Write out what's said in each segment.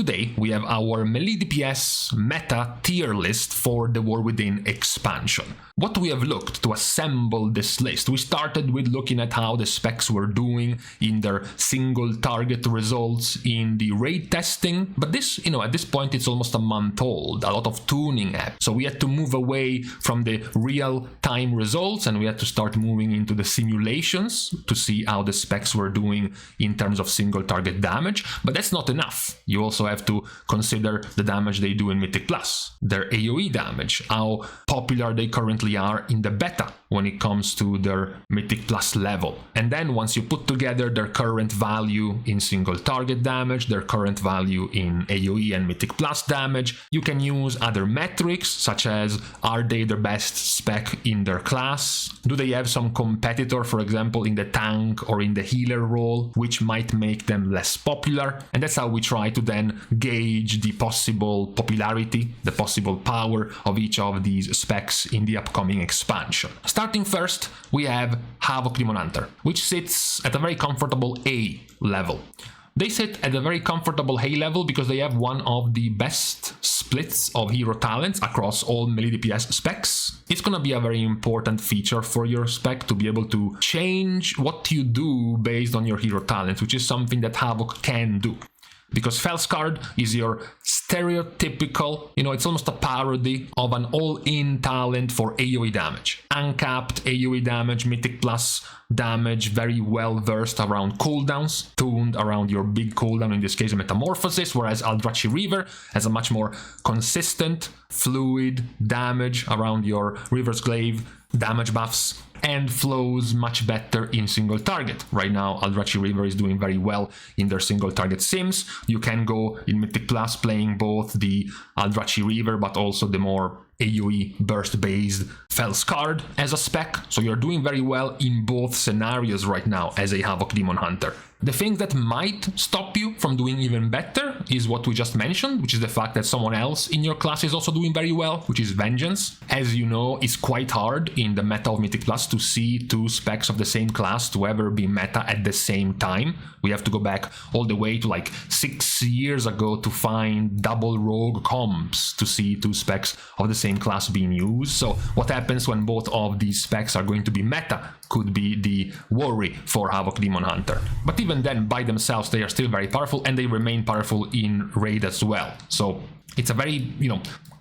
Today we have our melee DPS meta tier list for the War Within expansion. What we have looked to assemble this list, we started with looking at how the specs were doing in their single target results in the raid testing, but this, at this point it's almost a month old, a lot of tuning happened. So we had to move away from the real-time results and we had to start moving into the simulations to see how the specs were doing in terms of single target damage, but that's not enough. You also have to consider the damage they do in Mythic Plus, their AoE damage, how popular they currently are in the beta when it comes to their Mythic Plus level. And then once you put together their current value in single target damage, their current value in AoE and Mythic Plus damage, you can use other metrics such as, are they the best spec in their class? Do they have some competitor, for example, in the tank or in the healer role, which might make them less popular? And that's how we try to then gauge the possible popularity, the possible power of each of these specs in the upcoming expansion. Starting first, we have Havoc Demon Hunter, which sits at a very comfortable A level. They sit at a very comfortable A level because they have one of the best splits of hero talents across all melee DPS specs. It's gonna be a very important feature for your spec to be able to change what you do based on your hero talents, which is something that Havoc can do. Because Felscard is your stereotypical, it's almost a parody of an all-in talent for AoE damage. Uncapped AoE damage, Mythic Plus damage, very well versed around cooldowns, tuned around your big cooldown, in this case Metamorphosis, whereas Aldrachi Reaver has a much more consistent, fluid damage around your River's Glaive damage buffs, and flows much better in single target. Right now, Aldrachi Reaver is doing very well in their single target sims. You can go in Mythic Plus playing both the Aldrachi Reaver, but also the more AoE burst-based Felscard as a spec. So you're doing very well in both scenarios right now as a Havoc Demon Hunter. The thing that might stop you from doing even better is what we just mentioned, which is the fact that someone else in your class is also doing very well, which is Vengeance. As you know, it's quite hard in the meta of Mythic Plus to see two specs of the same class to ever be meta at the same time. We have to go back all the way to like 6 years ago to find double rogue comps to see two specs of the same class being used. So what happens when both of these specs are going to be meta could be the worry for Havoc Demon Hunter. But even then, by themselves, they are still very powerful, and they remain powerful in raid as well. So it's a very,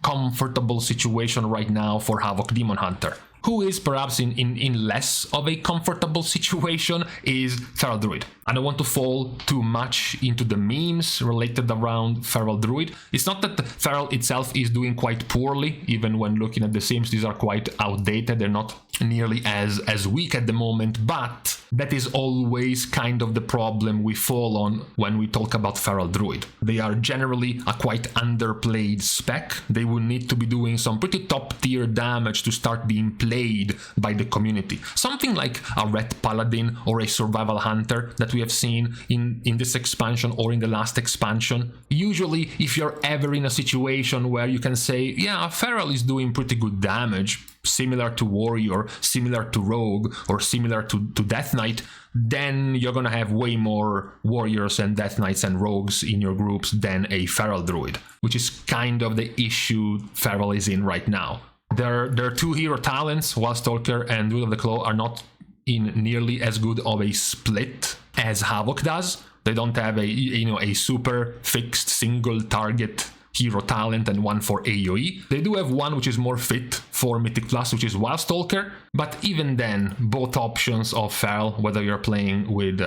comfortable situation right now for Havoc Demon Hunter. Who is perhaps in less of a comfortable situation is Feral Druid. I don't want to fall too much into the memes related around Feral Druid. It's not that the Feral itself is doing quite poorly, even when looking at the sims, these are quite outdated, they're not nearly as weak at the moment, but that is always kind of the problem we fall on when we talk about Feral Druid. They are generally a quite underplayed spec. They will need to be doing some pretty top tier damage to start being played by the community. Something like a Ret Paladin or a Survival Hunter that we have seen in this expansion or in the last expansion. Usually, if you're ever in a situation where you can say, yeah, Feral is doing pretty good damage, similar to Warrior, similar to Rogue, or similar to Death Knight, then you're gonna have way more Warriors and Death Knights and Rogues in your groups than a Feral Druid, which is kind of the issue Feral is in right now. Their two hero talents, Wildstalker and Druid of the Claw, are not in nearly as good of a split as Havoc does. They don't have a super fixed single target hero talent and one for AoE. They do have one which is more fit for Mythic Plus, which is Wildstalker, but even then, both options of Feral, whether you're playing with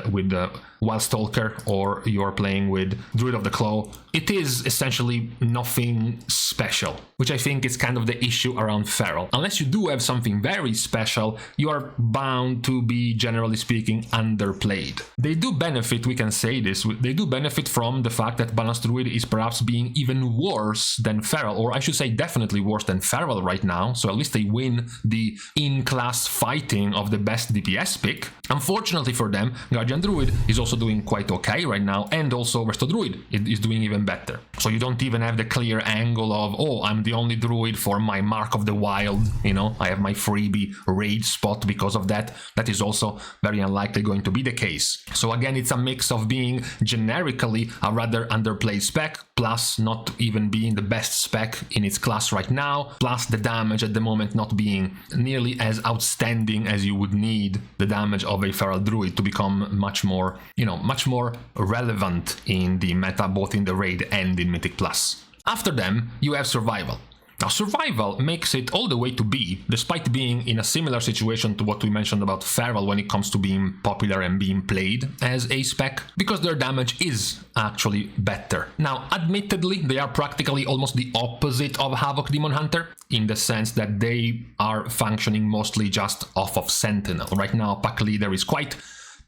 Wildstalker or you're playing with Druid of the Claw, it is essentially nothing special, which I think is kind of the issue around Feral. Unless you do have something very special, you are bound to be, generally speaking, underplayed. They do benefit, we can say this, they do benefit from the fact that Balanced Druid is perhaps being even worse than Feral, or I should say definitely worse than Feral right now, so at least they win the in-class fighting of the best DPS pick. Unfortunately for them, Guardian Druid is also doing quite okay right now, and also Resto Druid is doing even better. So you don't even have the clear angle of, oh, I'm the only druid for my Mark of the Wild, you know, I have my freebie raid spot because of that. That is also very unlikely going to be the case. So again, it's a mix of being generically a rather underplayed spec, plus not even being the best spec in its class right now, plus the damage at the moment not being nearly as outstanding as you would need the damage of a feral druid to become much more, you know, much more relevant in the meta, both in the raid and in Mythic Plus. After them, you have survival. Now, survival makes it all the way to B, despite being in a similar situation to what we mentioned about feral when it comes to being popular and being played as a spec, because their damage is actually better. Now, admittedly, they are practically almost the opposite of Havoc Demon Hunter, in the sense that they are functioning mostly just off of Sentinel. Right now, Pack Leader is quite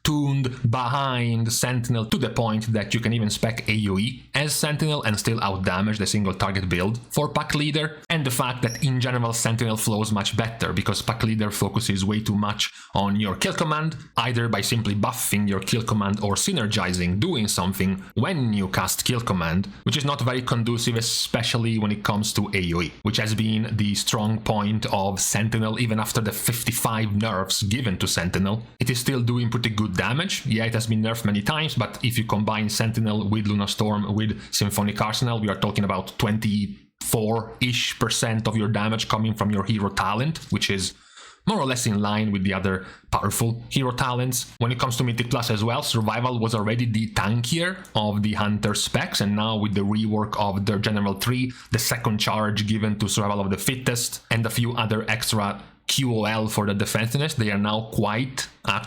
tuned behind Sentinel to the point that you can even spec AoE as Sentinel and still outdamage the single target build for Pack Leader, and the fact that in general Sentinel flows much better because Pack Leader focuses way too much on your kill command, either by simply buffing your kill command or synergizing, doing something when you cast kill command, which is not very conducive, especially when it comes to AoE, which has been the strong point of Sentinel even after the 55 nerfs given to Sentinel. It is still doing pretty good damage. Yeah, it has been nerfed many times, but if you combine Sentinel with Lunastorm with Symphonic Arsenal, we are talking about 24-ish% of your damage coming from your hero talent, which is more or less in line with the other powerful hero talents. When it comes to Mythic Plus as well, Survival was already the tankier of the Hunter specs, and now with the rework of their General 3, the second charge given to Survival of the Fittest, and a few other extra QOL for the defensiveness, they are now quite on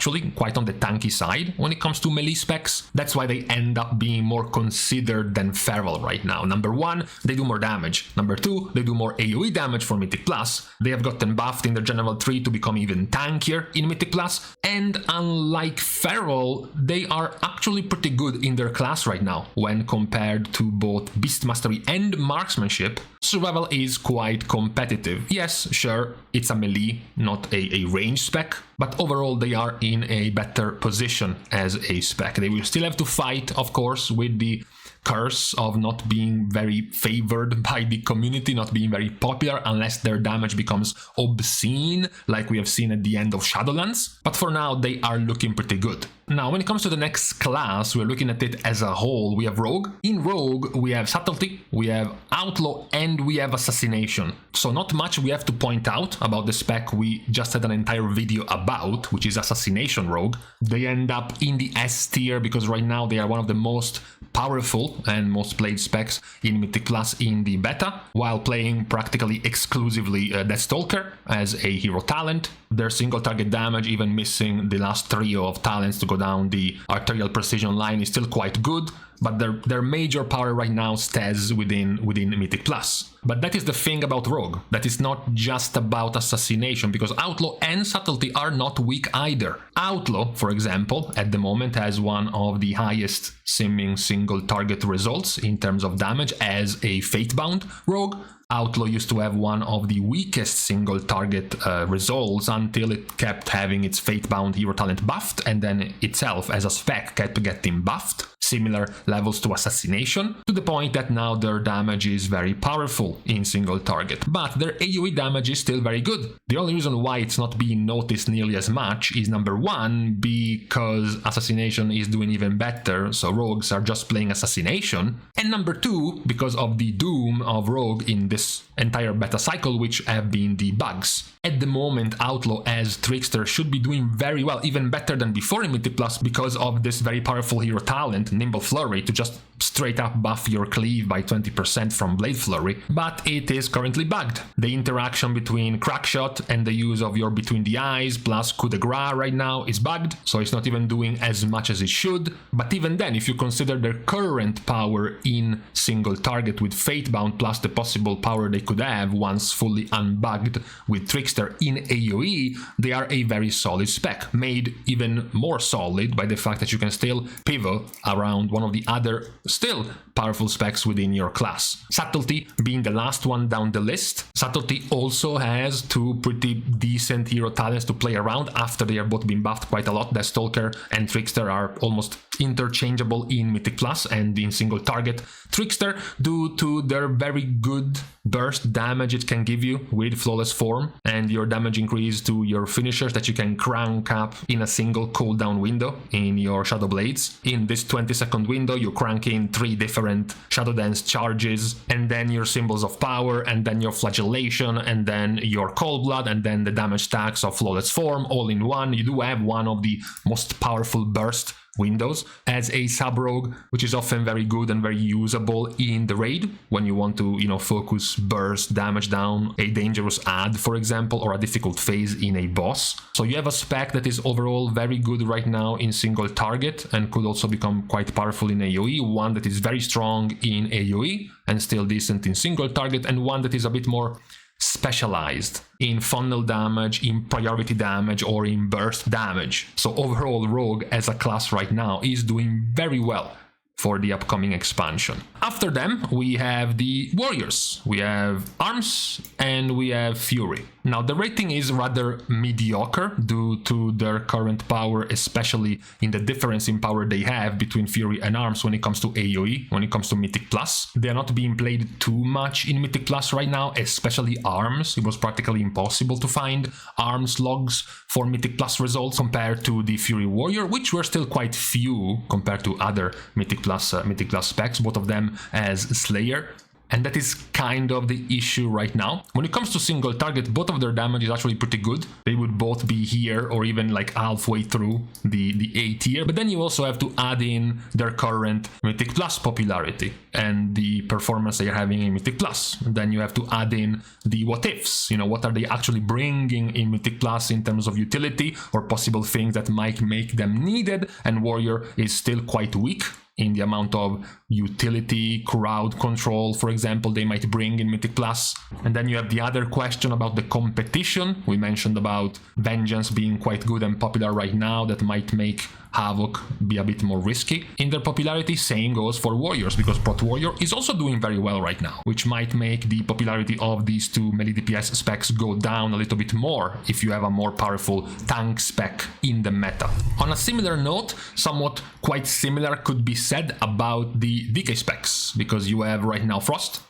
the tanky side when it comes to melee specs. That's why they end up being more considered than feral right now. Number one, they do more damage. Number two, they do more AoE damage for Mythic Plus. They have gotten buffed in their General 3 to become even tankier in Mythic Plus. And unlike feral, they are actually pretty good in their class right now. When compared to both Beast Mastery and Marksmanship, Survival is quite competitive. Yes, sure, it's a melee, not a range spec, but overall they are in a better position as a spec. They will still have to fight, of course, with the curse of not being very favored by the community, not being very popular unless their damage becomes obscene, like we have seen at the end of Shadowlands. But for now, they are looking pretty good. Now, when it comes to the next class, we're looking at it as a whole. We have Rogue. In Rogue, we have Subtlety, we have Outlaw, and we have Assassination. So not much we have to point out about the spec we just had an entire video about, which is Assassination Rogue. They end up in the S tier because right now they are one of the most powerful and most played specs in Mythic Plus in the beta, while playing practically exclusively Deathstalker as a hero talent. Their single target damage, even missing the last trio of talents to go down the arterial precision line, is still quite good, but their major power right now stays within Mythic Plus. But that is the thing about Rogue, that is not just about Assassination, because Outlaw and Subtlety are not weak either. Outlaw, for example, at the moment has one of the highest simming single target results in terms of damage as a Fatebound Rogue. Outlaw used to have one of the weakest single target results until it kept having its Fatebound hero talent buffed, and then itself as a spec kept getting buffed. Similar levels to Assassination, to the point that now their damage is very powerful in single target. But their AoE damage is still very good. The only reason why it's not being noticed nearly as much is number one, because Assassination is doing even better, so rogues are just playing Assassination. And number two, because of the doom of Rogue in this entire beta cycle, which have been the bugs. At the moment, Outlaw as Trickster should be doing very well, even better than before in Mythic Plus, because of this very powerful hero talent, Nimble Flurry, to just straight up buff your cleave by 20% from Blade Flurry, but it is currently bugged. The interaction between Crackshot and the use of your Between the Eyes plus Coup de Grace right now is bugged, so it's not even doing as much as it should. But even then, if you consider their current power in single target with Fatebound plus the possible power they could have once fully unbugged with Trickster in AoE, they are a very solid spec, made even more solid by the fact that you can still pivot around one of the other still powerful specs within your class. Subtlety being the last one down the list. Subtlety also has two pretty decent hero talents to play around after they have both been buffed quite a lot. The Stalker and Trickster are almost interchangeable in Mythic Plus and in single target. Trickster, due to their very good burst damage it can give you with Flawless Form and your damage increase to your finishers that you can crank up in a single cooldown window in your Shadow Blades. In this 20-second window you crank in 3 different Shadow Dance charges, and then your Symbols of Power, and then your Flagellation, and then your Cold Blood, and then the damage stacks of Flawless Form all in one. You do have one of the most powerful burst windows as a sub-rogue, which is often very good and very usable in the raid when you want to, focus burst damage down a dangerous ad, for example, or a difficult phase in a boss. So you have a spec that is overall very good right now in single target and could also become quite powerful in AoE, one that is very strong in AoE and still decent in single target, and one that is a bit more specialized in funnel damage, in priority damage, or in burst damage. So overall, Rogue as a class right now is doing very well for the upcoming expansion. After them, we have the Warriors. We have Arms and we have Fury. Now, the rating is rather mediocre due to their current power, especially in the difference in power they have between Fury and Arms when it comes to AoE, when it comes to Mythic Plus. They are not being played too much in Mythic Plus right now, especially Arms. It was practically impossible to find Arms logs for Mythic Plus results compared to the Fury Warrior, which were still quite few compared to other Mythic Plus specs, both of them as Slayer. And that is kind of the issue right now. When it comes to single target, both of their damage is actually pretty good. They would both be here or even like halfway through the A tier. But then you also have to add in their current Mythic Plus popularity and the performance they are having in Mythic Plus. Then you have to add in the what ifs. What are they actually bringing in Mythic Plus in terms of utility or possible things that might make them needed. And Warrior is still quite weak in the amount of utility, crowd control, for example, they might bring in Mythic Plus. And then you have the other question about the competition. We mentioned about Vengeance being quite good and popular right now. That might make Havoc be a bit more risky in their popularity. Same goes for Warriors, because Prot Warrior is also doing very well right now, which might make the popularity of these two melee DPS specs go down a little bit more if you have a more powerful tank spec in the meta. On a similar note, somewhat quite similar could be said about the DK specs, because you have right now Frost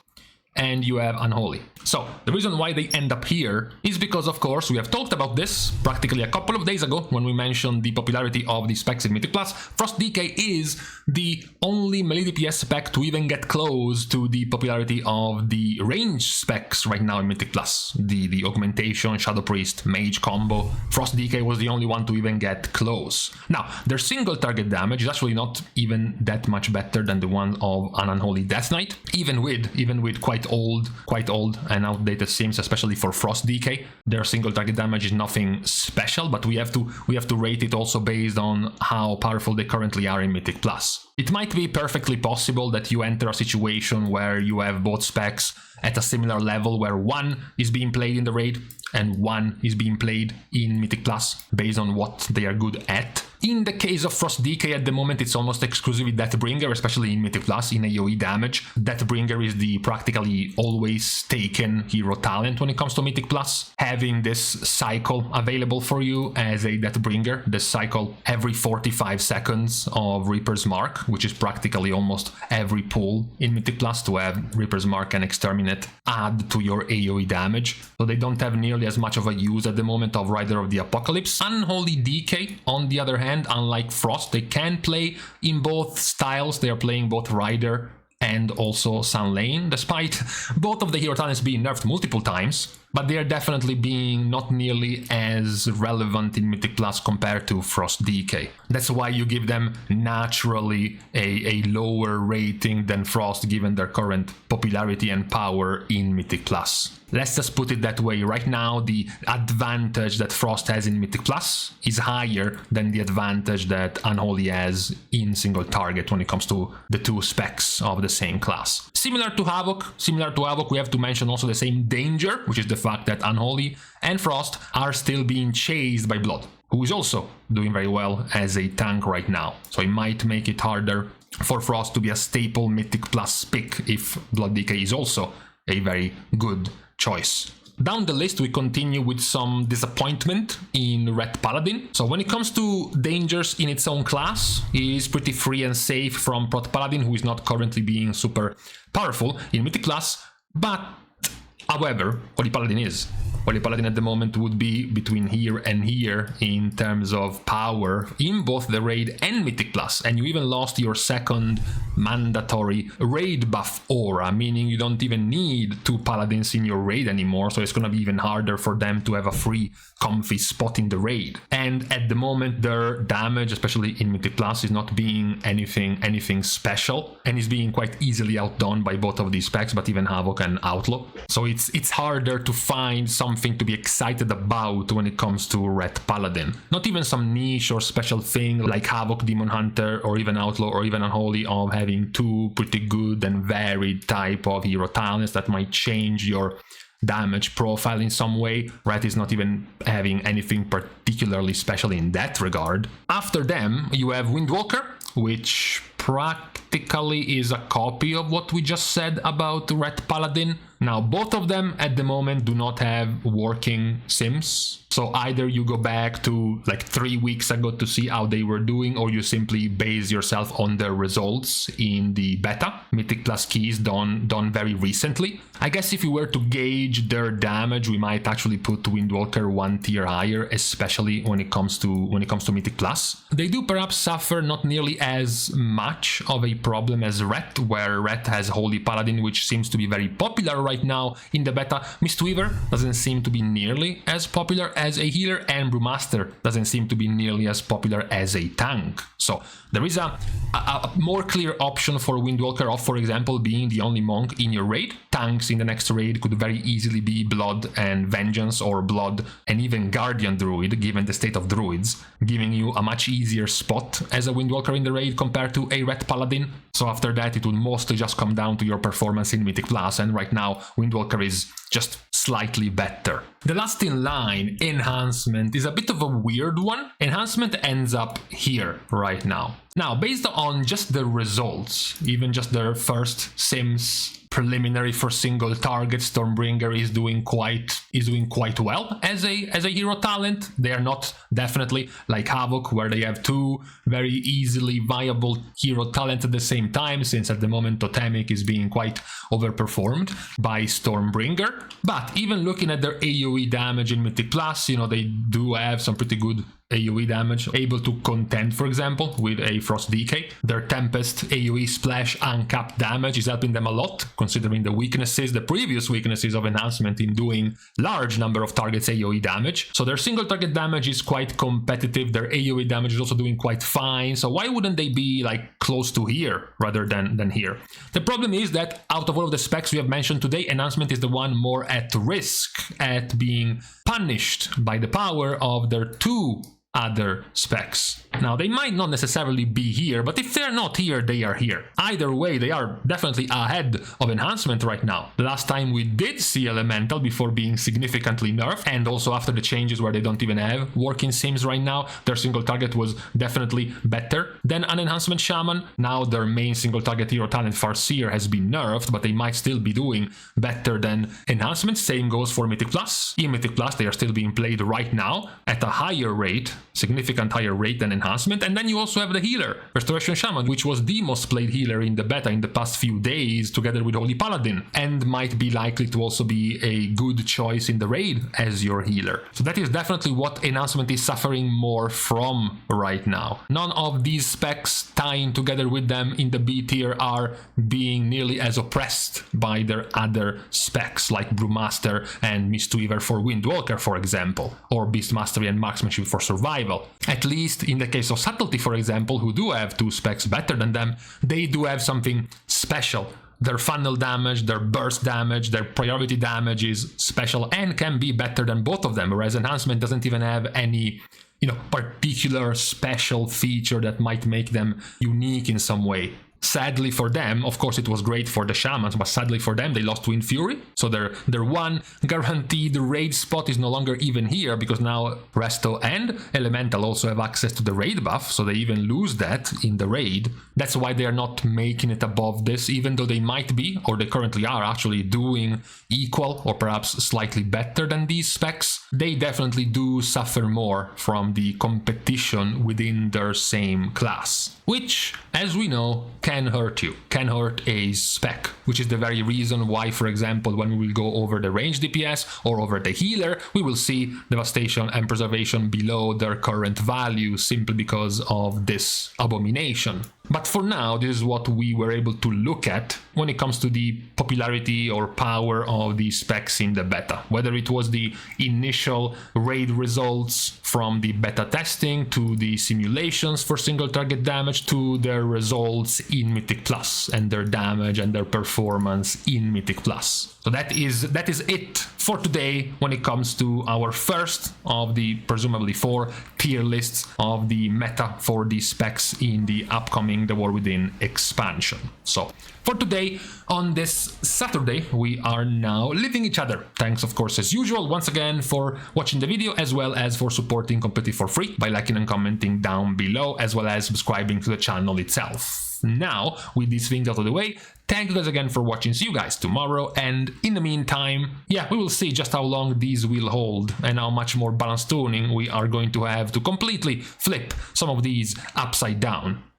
and you have Unholy. So the reason why they end up here is because, of course, we have talked about this practically a couple of days ago when we mentioned the popularity of the specs in Mythic Plus. Frost DK is the only melee DPS spec to even get close to the popularity of the range specs right now in Mythic Plus. The Augmentation, Shadow Priest, Mage combo. Frost DK was the only one to even get close. Now, their single target damage is actually not even that much better than the one of an Unholy Death Knight, even with quite old and outdated sims, especially for Frost DK. Their single target damage is nothing special, but we have to rate it also based on how powerful they currently are in Mythic Plus. It might be perfectly possible that you enter a situation where you have both specs at a similar level, where one is being played in the raid and one is being played in Mythic Plus based on what they are good at. In the case of Frost DK at the moment, it's almost exclusively Deathbringer, especially in Mythic Plus, in AoE damage. Deathbringer is the practically always taken hero talent when it comes to Mythic Plus. Having this cycle available for you as a Deathbringer, this cycle every 45 seconds of Reaper's Mark, which is practically almost every pull in Mythic Plus to have Reaper's Mark and Exterminate add to your AoE damage. So they don't have nearly as much of a use at the moment of Rider of the Apocalypse. Unholy DK, on the other hand, unlike Frost, they can play in both styles. They are playing both Rider and also Sun Lane, despite both of the hero talents being nerfed multiple times. But they are definitely being not nearly as relevant in Mythic Plus compared to Frost DK. That's why you give them naturally a lower rating than Frost, given their current popularity and power in Mythic Plus. Let's just put it that way. Right now, the advantage that Frost has in Mythic Plus is higher than the advantage that Unholy has in single target when it comes to the two specs of the same class. Similar to Havoc, we have to mention also the same danger, which is the fact that Unholy and Frost are still being chased by Blood, who is also doing very well as a tank right now. So it might make it harder for Frost to be a staple Mythic Plus pick if Blood Decay is also a very good choice. Down the list, we continue with some disappointment in Ret Paladin. So when it comes to dangers in its own class, he is pretty free and safe from Prot Paladin, who is not currently being super powerful in Mythic class. But, however, Holy Paladin is. Holy Paladin at the moment would be between here and here in terms of power in both the raid and Mythic class, and you even lost your second mandatory raid buff aura, meaning you don't even need 2 paladins in your raid anymore, so it's gonna be even harder for them to have a free comfy spot in the raid. And at the moment their damage, especially in Mythic class, is not being anything special, and is being quite easily outdone by both of these specs, but even Havoc and Outlaw. So it's harder to find something to be excited about when it comes to Ret Paladin. Not even some niche or special thing like Havoc, Demon Hunter, or even Outlaw, or even Unholy, of having 2 pretty good and varied type of hero talents that might change your damage profile in some way. Ret is not even having anything particularly special in that regard. After them, you have Windwalker, which practically is a copy of what we just said about Ret Paladin. Now, both of them at the moment do not have working sims. So either you go back to like 3 weeks ago to see how they were doing, or you simply base yourself on their results in the beta. Mythic Plus keys done very recently. I guess if you were to gauge their damage, we might actually put Windwalker 1 tier higher, especially when it comes to Mythic Plus. They do perhaps suffer not nearly as much of a problem as Ret, where Ret has Holy Paladin, which seems to be very popular right now in the beta. Mistweaver doesn't seem to be nearly as popular as a healer, and Brewmaster doesn't seem to be nearly as popular as a tank. So there is a more clear option for Windwalker of, for example, being the only monk in your raid. Tanks in the next raid could very easily be Blood and Vengeance, or Blood and even Guardian Druid, given the state of druids, giving you a much easier spot as a Windwalker in the raid compared to a Ret Paladin. So after that, it will mostly just come down to your performance in Mythic Plus, and right now Windwalker is just slightly better. The last in line, Enhancement, is a bit of a weird one. Enhancement ends up here right now. Now, based on just the results, even just their first sims preliminary for single target, Stormbringer is doing quite well as a hero talent. They are not definitely like Havoc, where they have 2 very easily viable hero talents at the same time, since at the moment Totemic is being quite overperformed by Stormbringer. But even looking at their AoE damage in Mythic Plus, you know, they do have some pretty good AoE damage, able to contend, for example, with a Frost Decay. Their Tempest AoE splash uncapped damage is helping them a lot, considering the previous weaknesses of Enhancement in doing large number of targets AoE damage. So their single target damage is quite competitive, their AoE damage is also doing quite fine, so why wouldn't they be like close to here rather than here? The problem is that out of all of the specs we have mentioned today, Enhancement is the one more at risk at being punished by the power of their 2 other specs. Now, they might not necessarily be here, but if they're not here, they are here. Either way, they are definitely ahead of Enhancement right now. The last time we did see Elemental before being significantly nerfed, and also after the changes where they don't even have working sims right now, their single target was definitely better than an Enhancement Shaman. Now their main single target hero talent, Farseer, has been nerfed, but they might still be doing better than Enhancement. Same goes for Mythic Plus. In Mythic Plus, they are still being played right now at a higher rate, significant higher rate than Enhancement. And then you also have the healer, Retribution Shaman, which was the most played healer in the beta in the past few days, together with Holy Paladin, and might be likely to also be a good choice in the raid as your healer. So that is definitely what Enhancement is suffering more from right now. None of these specs tying together with them in the B tier are being nearly as oppressed by their other specs, like Brewmaster and Mistweaver for Windwalker, for example, or Beast Mastery and Marksmanship for Survival. At least in the case of Subtlety, for example, who do have 2 specs better than them, they do have something special. Their funnel damage, their burst damage, their priority damage is special and can be better than both of them, whereas Enhancement doesn't even have any, particular special feature that might make them unique in some way. Sadly for them, of course it was great for the shamans, but sadly for them they lost Wind Fury, so their one guaranteed raid spot is no longer even here, because now Resto and Elemental also have access to the raid buff, so they even lose that in the raid. That's why they are not making it above this, even though they might be, or they currently are actually doing equal or perhaps slightly better than these specs. They definitely do suffer more from the competition within their same class, which, as we know, can hurt you, can hurt a spec, which is the very reason why, for example, when we will go over the range DPS or over the healer, we will see devastation and preservation below their current value simply because of this abomination. But for now, this is what we were able to look at when it comes to the popularity or power of the specs in the beta. Whether it was the initial raid results from the beta testing, to the simulations for single target damage, to their results in Mythic Plus and their damage and their performance in Mythic Plus. So that is it for today when it comes to our first of the presumably 4 tier lists of the meta for the specs in the upcoming The War Within expansion. So for today, on this Saturday, we are now leaving each other. Thanks, of course, as usual, once again for watching the video, as well as for supporting completely for free by liking and commenting down below, as well as subscribing to the channel itself. Now, with these things out of the way, thank you guys again for watching. See you guys tomorrow, and in the meantime, yeah, we will see just how long these will hold and how much more balanced tuning we are going to have to completely flip some of these upside down.